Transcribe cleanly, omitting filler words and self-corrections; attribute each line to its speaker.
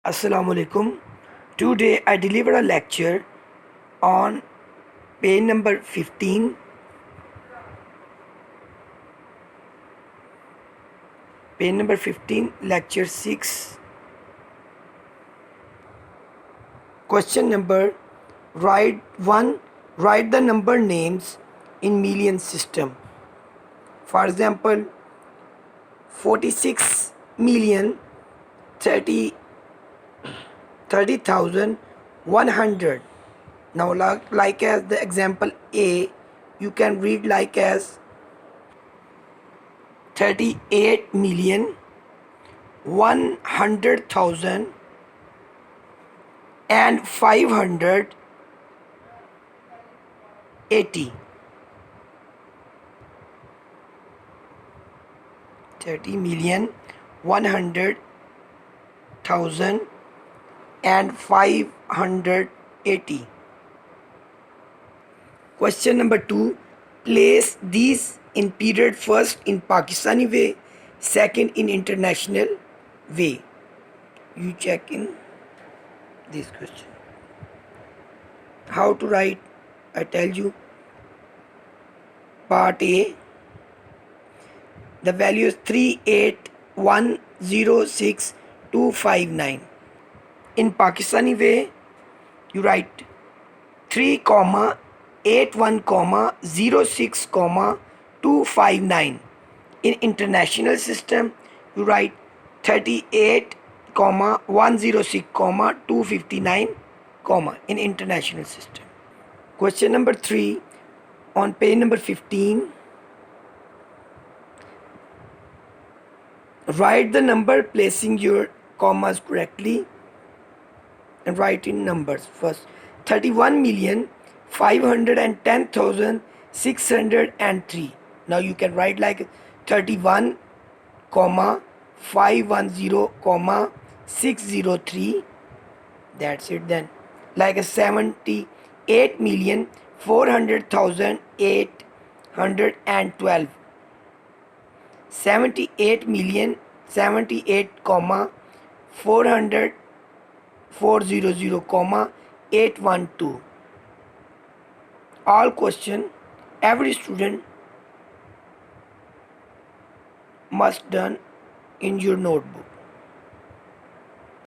Speaker 1: Assalamu alaikum. Today I deliver a lecture on page number 15. Page number 15, lecture 6. Question number, write the number names in million system. For example, 46 million 30,100. Now like as the example A, you can read like as 38,100,000 and 580. 30,100,000 and 580. Question number 2. Place these in period first in Pakistani way, second in international way. You check in this question. How to write? I tell you. Part A. The value is 38,106,259. In Pakistani way, you write 3,81,06,259. In international system, you write 38,106,259, in international system. Question number 3 on page number 15. Write the number placing your commas correctly and write in numbers. First, 31,510,603. Now you can write like 31, 510, 603. That's it then. Like a 78,400,812. 78,400,400,812. All question every student must done in your notebook.